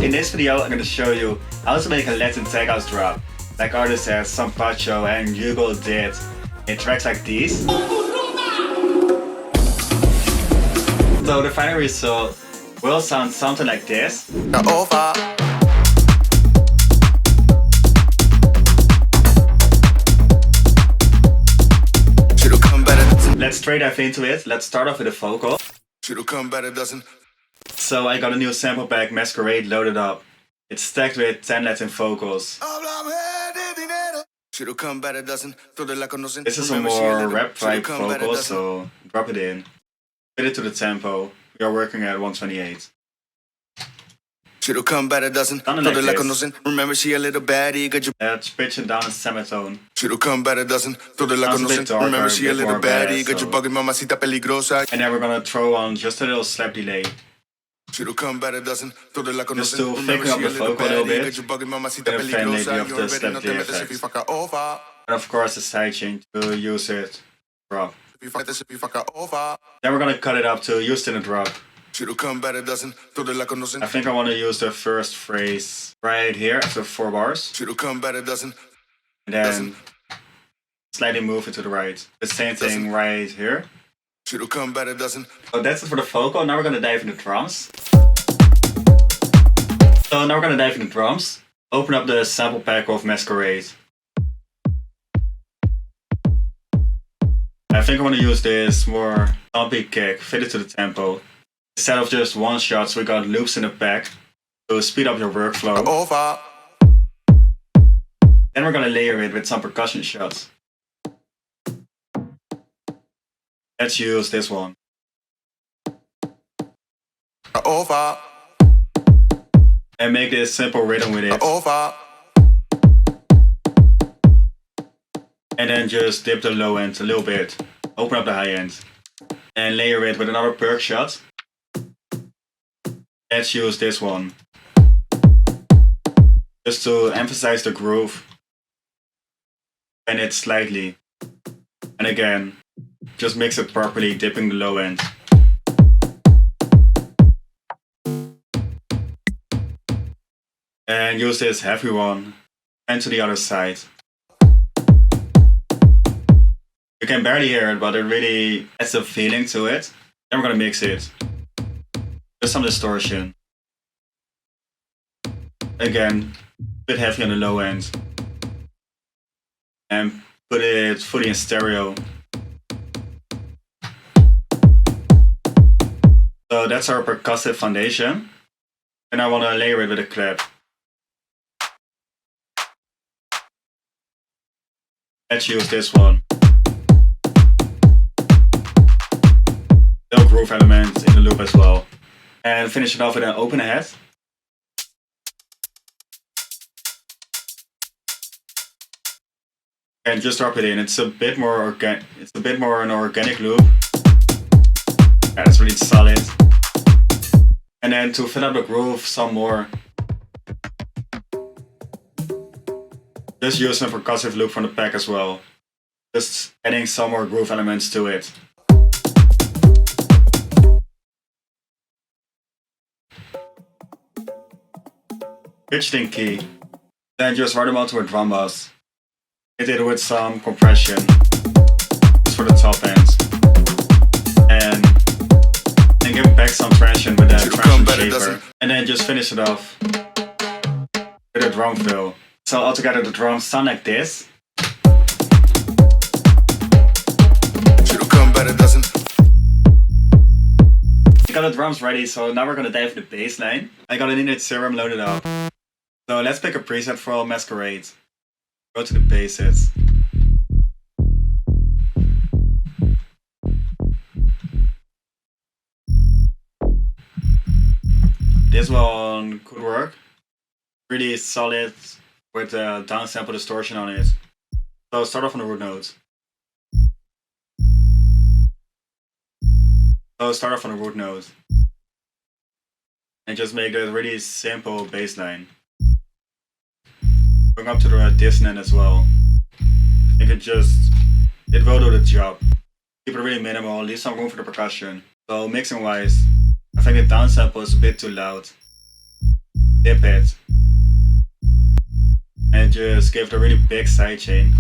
In this video I'm going to show you how to make a Latin tech house drop, like artists as San Pacho and Hugel did in tracks like these. So the final result will sound something like this. Let's straight dive into it. Let's start off with a vocal. So I got a new sample pack, Masquerade, loaded up. It's stacked with 10 Latin vocals. This is a more rap vibe vocal, so drop it in. Fit it to the tempo. We are working at 128. Done like this. Remember she a little baddie, got you. Let's pitch it down in semitone. Should've come better doesn't. Remember she a little baddie, got you bugging mamacita peligrosa. And then we're gonna throw on just a little slap delay. Should've come better doesn't. Just to thicken up the vocal a little bit. And a fan maybe of the slap delay effect. And of course the sidechain to use it drop. Then we're gonna cut it up to use it in a drop. I think I want to use the first phrase right here after 4 bars. And then slightly move it to the right. The same thing right here. So that's it for the vocal. Now we're gonna dive into drums. Open up the sample pack of Masquerade. I think I want to use this more thumpy kick, fit it to the tempo. Instead of just one shots, we got loops in the pack to speed up your workflow. Then we're gonna layer it with some percussion shots. Let's use this one. And make this simple rhythm with it. And then just dip the low end a little bit. Open up the high end. And layer it with another perk shot. Let's use this one. Just to emphasize the groove. Bend it slightly. And again, just mix it properly, dipping the low end. And use this heavy one. And to the other side. You can barely hear it, but it really adds a feeling to it. Then we're gonna mix it. Just some distortion. Again, a bit heavy on the low end. And put it fully in stereo. So that's our percussive foundation. And I want to layer it with a clap. Let's use this one. Little groove element in the loop as well. And finish it off with an open head. And just drop it in. It's a bit more an organic loop. Yeah, that's really solid. And then to fill up the groove some more, just use some percussive loop from the pack as well. Just adding some more groove elements to it. Pitched in key. Then just write them onto a drum bus. Hit it with some compression. Just for the top end. And then give it back some traction with that traction shaper. And then just finish it off with a drum fill. So altogether the drums sound like this. I got the drums ready, so now we're gonna dive into the bass line. I got an init serum loaded up. So let's pick a preset for Masquerade. Go to the basses. This one could work. Really solid with a downsample distortion on it. So start off on the root note. And just make a really simple bass line. Going up to the dissonant as well. I think it will do the job. Keep it really minimal, leave some room for the percussion. So mixing wise, I think the downsample is a bit too loud. dip it, and just give it a really big sidechain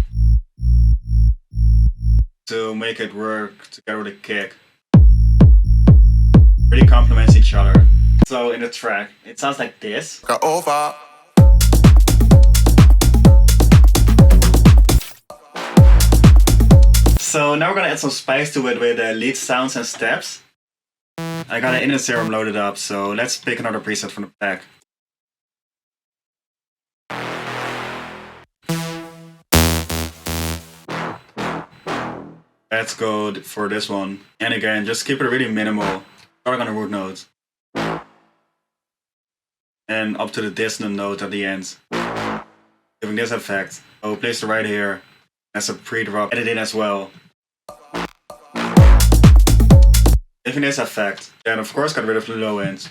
to make it work together with a kick. Really complements each other. So in the track, it sounds like this. Over. So now we're gonna add some spice to it with lead sounds and steps. I got an inner serum loaded up, so let's pick another preset from the pack. Let's go for this one. And again, just keep it really minimal. Starting on the root note. And up to the dissonant note at the end. Giving this effect. Oh, place it right here. As a pre-drop. Edit in as well. Giving this effect. Then of course got rid of the low end.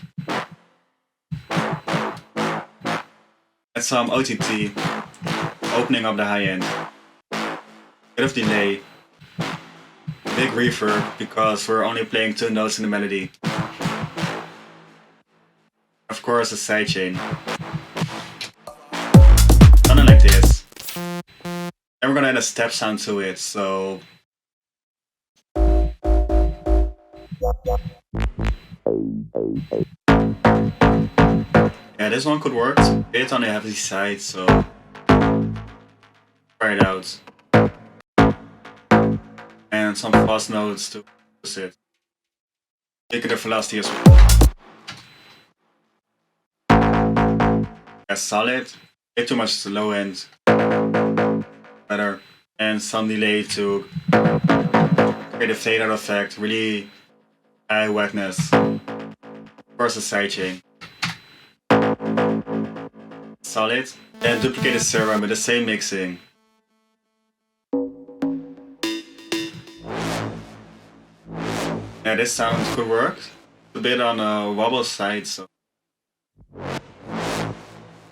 Add some OTT. Opening up the high end. Bit of delay. Big reverb because we're only playing 2 notes in the melody. Of course a sidechain. Something like this. And we're gonna add a step sound to it, so... Yeah, this one could work. It's a bit on the heavy side, so... Try it out. And some fast notes to use it. Make it the velocity as well. Yeah, solid. Bit too much to the low end. Better. And some delay to create a fade out effect. Really high wetness. Of course, a sidechain. Solid. And duplicate the serum with the same mixing. Yeah, this sound could work. A bit on the wobble side, so...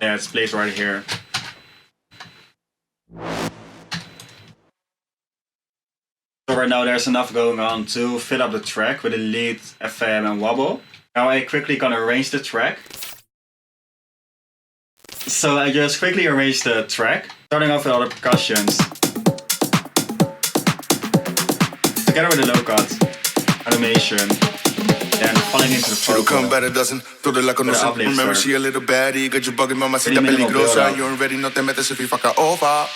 Yeah, it's placed right here. So right now there's enough going on to fit up the track with the lead, FM and wobble. Now I quickly gonna arrange the track. So I just quickly arrange the track, starting off with all the percussions. Together with the low cut, automation, then falling into the She'll come by the dozen, toda la conocen. Remember she a little baddie, got you bugging mamacita peligrosa. You already know te metes if you fuck her over.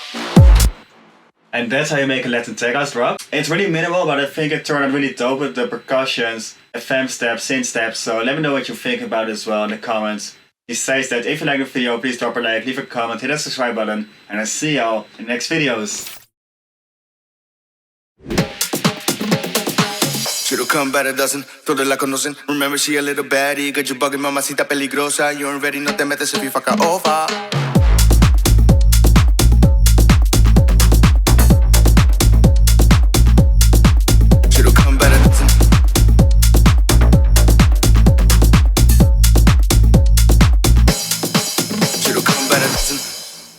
And that's how you make a Latin tech house drop. It's really minimal, but I think it turned out really dope with the percussions, FM steps, synth steps. So let me know what you think about it as well in the comments. Besides that, if you like the video, please drop a like, leave a comment, hit that subscribe button, and I'll see y'all in the next videos. She'll come by the dozen, toda la conocen. Remember she a little baddie, got you bugging mamacita peligrosa. You already know te metes if you fuck her over.